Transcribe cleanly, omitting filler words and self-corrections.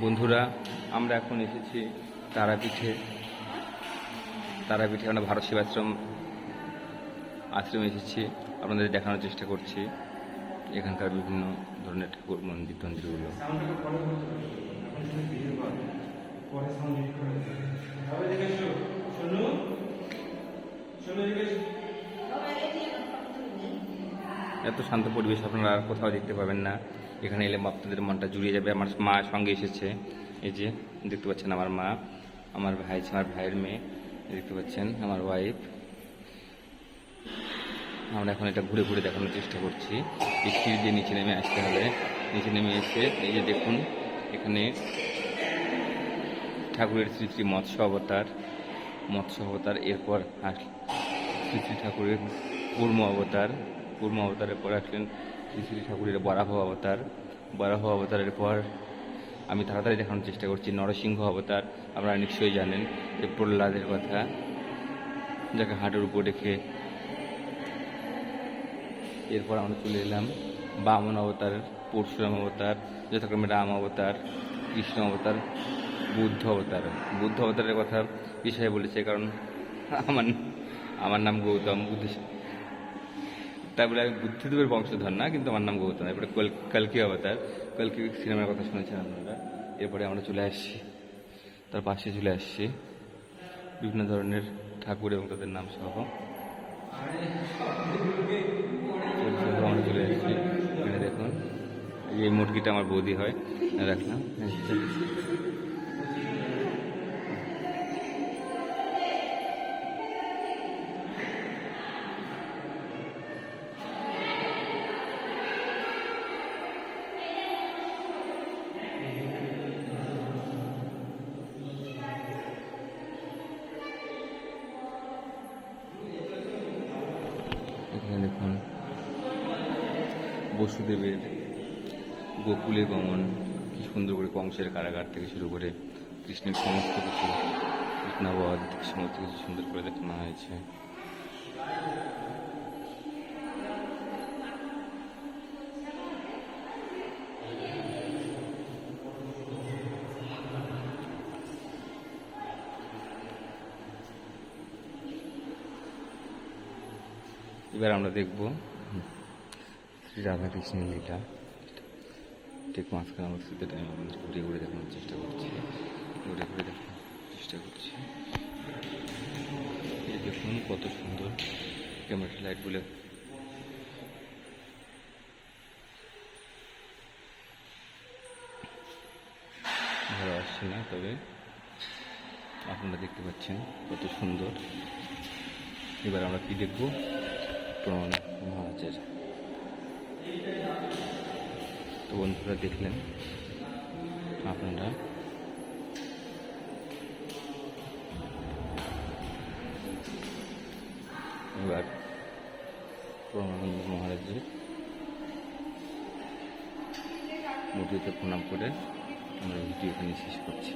বন্ধুরা, আমরা এখন এসেছি তারাপীঠে। আমরা ভারত সেবাশ্রম আশ্রমে এসেছি। আপনাদের দেখানোর চেষ্টা করছি এখানকার বিভিন্ন ধরনের ঠাকুর মন্দিরগুলো। এত শান্ত পরিবেশ আপনারা আর কোথাও দেখতে পাবেন না। এখানে এলে আপনাদের মনটা জুড়িয়ে যাবে। আমার মা সঙ্গে এসেছে, এই যে দেখতে পাচ্ছেন আমার মা, আমার ভাই, আমার ভাইয়ের মেয়ে দেখতে পাচ্ছেন, আমার ওয়াইফ। আমরা এখন এটা ঘুরে ঘুরে দেখানোর চেষ্টা করছি। এই সিঁড়ি দিয়ে নিচে নেমে আসতে হবে। নিচে নেমে এসে এই যে দেখুন, এখানে ঠাকুরের শ্রী শ্রী মৎস্য অবতার। এরপর শ্রী শ্রী ঠাকুরের কুর্ম অবতারের পর আসলেন শ্রী শ্রী ঠাকুরের বরাহ অবতারের পর আমি তাড়াতাড়ি দেখানোর চেষ্টা করছি নরসিংহ অবতার। আপনারা নিশ্চয়ই জানেন যে প্রহ্লাদের কথা, যাকে হাটের উপর রেখে। এরপর আমরা চলে এলাম বামন অবতার, পরশুরাম অবতার, যথাক্রমে রাম অবতার, কৃষ্ণ অবতার, বুদ্ধ অবতারের কথা বিষয়ে বলেছে, কারণ আমার নাম গৌতম বুদ্ধ, তাই বলে আমি বুদ্ধিদেবের বংশধর না, কিন্তু আমার নাম গৌতম। এরপরে কল্কি অবতার, কল্কি সিনেমার কথা শুনেছেন আপনারা। এরপরে আমরা চলে আসছি, তার পাশে চলে আসছি বিভিন্ন ধরনের ঠাকুর এবং তাদের নাম সহ। আমরা চলে আসছি, এখানে দেখুন এই মুরগিটা আমার বৌদি হয়, রাখলাম। এখানে দেখুন বসুদেবের গোকুলে গমন, কি সুন্দর করে কংসের কারাগার থেকে শুরু করে কৃষ্ণের সমস্ত কিছু কৃষ্ণাবধ, সমস্ত কিছু সুন্দর করে দেখানো হয়েছে। এবার আমরা দেখব শ্রী রাধাকৃষ্ণের লীলা। ঠিক মাঝখানে আমরা সেটা ঘুরে ঘুরে দেখানোর চেষ্টা করছি, এই দেখুন কত সুন্দর ক্যামেরা লাইটগুলো। ভালো আসছে না, তবে আপনারা দেখতে পাচ্ছেন কত সুন্দর। এবার আমরা কি দেখব, প্রণাম মহারাজের। তো বন্ধুরা দেখলেন আপনারা, এবার প্রণানন্দ মহারাজের মূর্তিতে প্রণাম করে আমরা ভিডিও এখানে শেষ করছি।